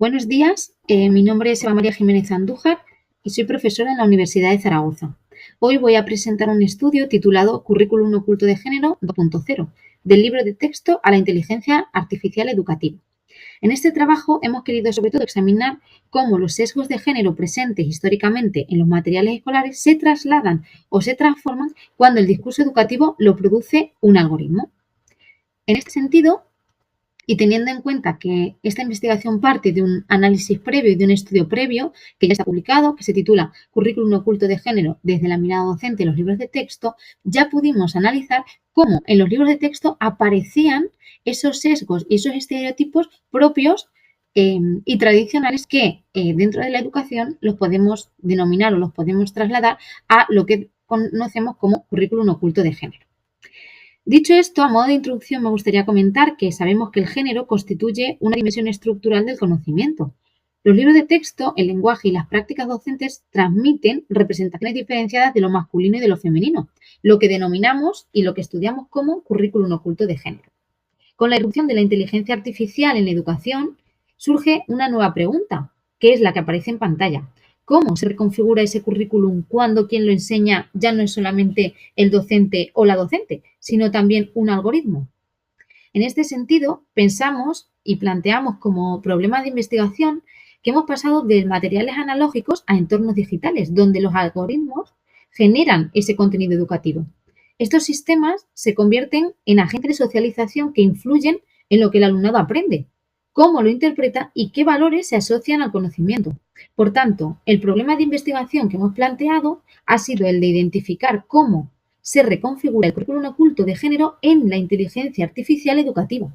Buenos días, mi nombre es Eva María Jiménez Andújar y soy profesora en la Universidad de Zaragoza. Hoy voy a presentar un estudio titulado Currículum oculto de género 2.0, del libro de texto a la inteligencia artificial educativa. En este trabajo hemos querido sobre todo examinar cómo los sesgos de género presentes históricamente en los materiales escolares se trasladan o se transforman cuando el discurso educativo lo produce un algoritmo. En este sentido, y teniendo en cuenta que esta investigación parte de un análisis previo y de un estudio previo que ya está publicado, que se titula Currículum oculto de género desde la mirada docente en los libros de texto, ya pudimos analizar cómo en los libros de texto aparecían esos sesgos y esos estereotipos propios y tradicionales que dentro de la educación los podemos denominar o los podemos trasladar a lo que conocemos como currículum oculto de género. Dicho esto, a modo de introducción me gustaría comentar que sabemos que el género constituye una dimensión estructural del conocimiento. Los libros de texto, el lenguaje y las prácticas docentes transmiten representaciones diferenciadas de lo masculino y de lo femenino, lo que denominamos y lo que estudiamos como currículum oculto de género. Con la irrupción de la inteligencia artificial en la educación surge una nueva pregunta, que es la que aparece en pantalla. ¿Cómo se reconfigura ese currículum cuando quien lo enseña ya no es solamente el docente o la docente, sino también un algoritmo? En este sentido, pensamos y planteamos como problema de investigación que hemos pasado de materiales analógicos a entornos digitales, donde los algoritmos generan ese contenido educativo. Estos sistemas se convierten en agentes de socialización que influyen en lo que el alumnado aprende, cómo lo interpreta y qué valores se asocian al conocimiento. Por tanto, el problema de investigación que hemos planteado ha sido el de identificar cómo se reconfigura el currículum oculto de género en la inteligencia artificial educativa.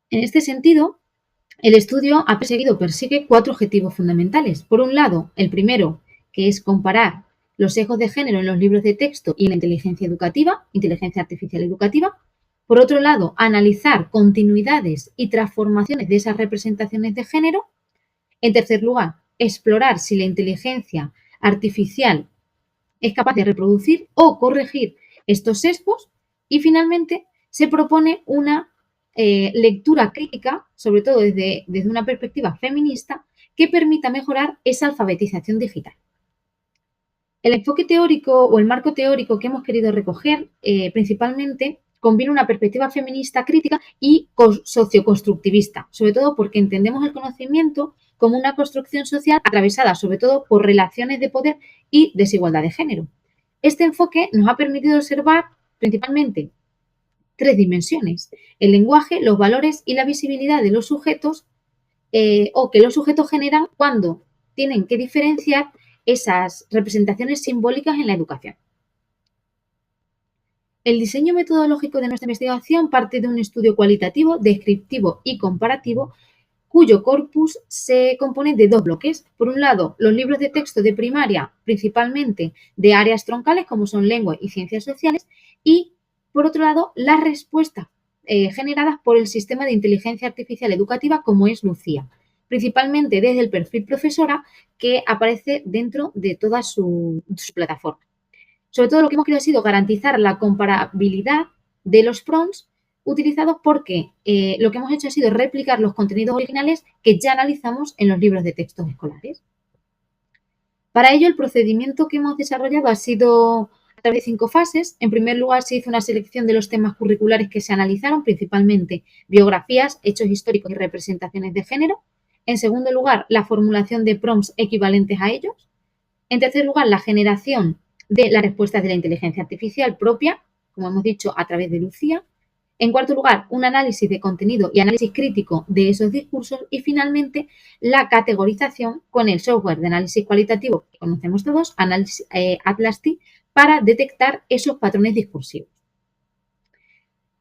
En este sentido, el estudio persigue 4 objetivos fundamentales. Por un lado, el primero, que es comparar los sesgos de género en los libros de texto y en la inteligencia artificial educativa. Por otro lado, analizar continuidades y transformaciones de esas representaciones de género. En tercer lugar, explorar si la inteligencia artificial es capaz de reproducir o corregir estos sesgos. Y finalmente, se propone una lectura crítica, sobre todo desde una perspectiva feminista, que permita mejorar esa alfabetización digital. El enfoque teórico o el marco teórico que hemos querido recoger principalmente combina una perspectiva feminista crítica y socioconstructivista, sobre todo porque entendemos el conocimiento como una construcción social atravesada sobre todo por relaciones de poder y desigualdad de género. Este enfoque nos ha permitido observar principalmente 3 dimensiones: el lenguaje, los valores y la visibilidad de los sujetos o que los sujetos generan cuando tienen que diferenciar esas representaciones simbólicas en la educación. El diseño metodológico de nuestra investigación parte de un estudio cualitativo, descriptivo y comparativo, cuyo corpus se compone de 2 bloques. Por un lado, los libros de texto de primaria, principalmente de áreas troncales como son lengua y ciencias sociales, y por otro lado, las respuestas generadas por el sistema de inteligencia artificial educativa como es Lucía, principalmente desde el perfil profesora que aparece dentro de toda su plataforma. Sobre todo lo que hemos querido ha sido garantizar la comparabilidad de los prompts utilizados porque lo que hemos hecho ha sido replicar los contenidos originales que ya analizamos en los libros de textos escolares. Para ello, el procedimiento que hemos desarrollado ha sido a través de 5 fases. En primer lugar, se hizo una selección de los temas curriculares que se analizaron, principalmente biografías, hechos históricos y representaciones de género. En segundo lugar, la formulación de prompts equivalentes a ellos. En tercer lugar, la generación de las respuestas de la inteligencia artificial propia, como hemos dicho, a través de Lucía. En cuarto lugar, un análisis de contenido y análisis crítico de esos discursos. Y finalmente, la categorización con el software de análisis cualitativo que conocemos todos, Atlas-T, para detectar esos patrones discursivos.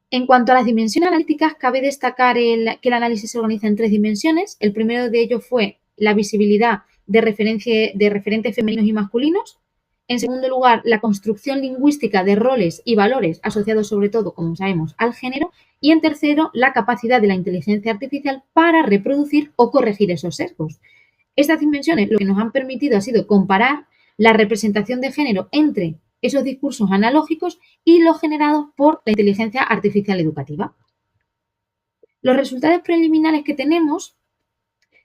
En cuanto a las dimensiones analíticas, cabe destacar que el análisis se organiza en 3 dimensiones. El primero de ellos fue la visibilidad de referentes femeninos y masculinos. En segundo lugar, la construcción lingüística de roles y valores asociados sobre todo, como sabemos, al género. Y en tercero, la capacidad de la inteligencia artificial para reproducir o corregir esos sesgos. Estas dimensiones lo que nos han permitido ha sido comparar la representación de género entre esos discursos analógicos y los generados por la inteligencia artificial educativa. Los resultados preliminares que tenemos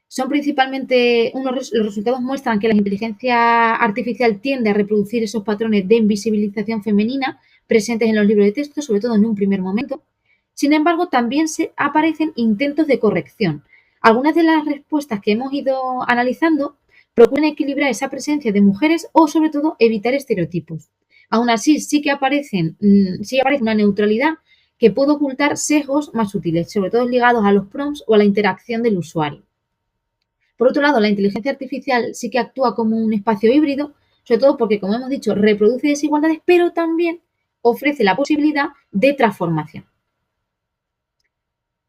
son principalmente los resultados muestran que la inteligencia artificial tiende a reproducir esos patrones de invisibilización femenina presentes en los libros de texto, sobre todo en un primer momento. Sin embargo, también se aparecen intentos de corrección. Algunas de las respuestas que hemos ido analizando procuran equilibrar esa presencia de mujeres o, sobre todo, evitar estereotipos. Aún así, sí aparece una neutralidad que puede ocultar sesgos más sutiles, sobre todo ligados a los prompts o a la interacción del usuario. Por otro lado, la inteligencia artificial sí que actúa como un espacio híbrido, sobre todo porque, como hemos dicho, reproduce desigualdades, pero también ofrece la posibilidad de transformación.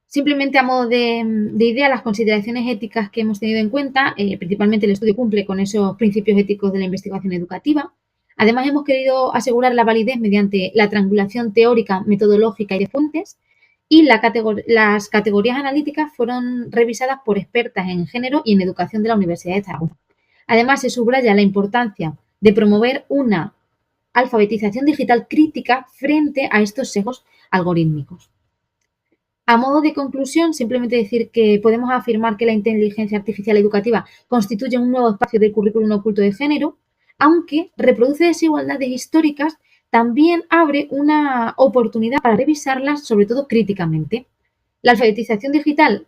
Simplemente a modo de idea, las consideraciones éticas que hemos tenido en cuenta, principalmente el estudio cumple con esos principios éticos de la investigación educativa. Además, hemos querido asegurar la validez mediante la triangulación teórica, metodológica y de fuentes, y las categorías analíticas fueron revisadas por expertas en género y en educación de la Universidad de Zaragoza. Además, se subraya la importancia de promover una alfabetización digital crítica frente a estos sesgos algorítmicos. A modo de conclusión, simplemente decir que podemos afirmar que la inteligencia artificial educativa constituye un nuevo espacio del currículum oculto de género, aunque reproduce desigualdades históricas, también abre una oportunidad para revisarlas, sobre todo críticamente. La alfabetización digital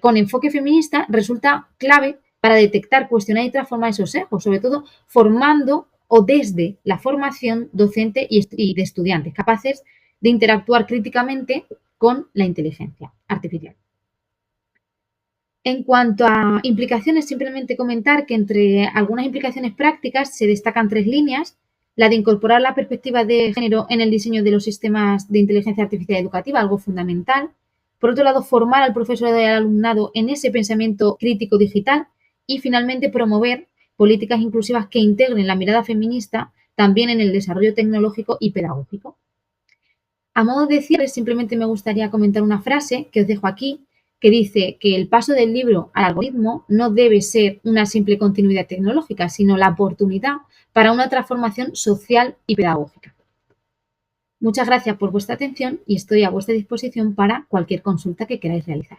con enfoque feminista resulta clave para detectar, cuestionar y transformar esos sesgos, sobre todo formando o desde la formación docente y de estudiantes capaces de interactuar críticamente con la inteligencia artificial. En cuanto a implicaciones, simplemente comentar que entre algunas implicaciones prácticas se destacan 3 líneas. La de incorporar la perspectiva de género en el diseño de los sistemas de inteligencia artificial educativa, algo fundamental. Por otro lado, formar al profesorado y al alumnado en ese pensamiento crítico digital. Y finalmente, promover políticas inclusivas que integren la mirada feminista también en el desarrollo tecnológico y pedagógico. A modo de cierre, simplemente me gustaría comentar una frase que os dejo aquí, que dice que el paso del libro al algoritmo no debe ser una simple continuidad tecnológica, sino la oportunidad para una transformación social y pedagógica. Muchas gracias por vuestra atención y estoy a vuestra disposición para cualquier consulta que queráis realizar.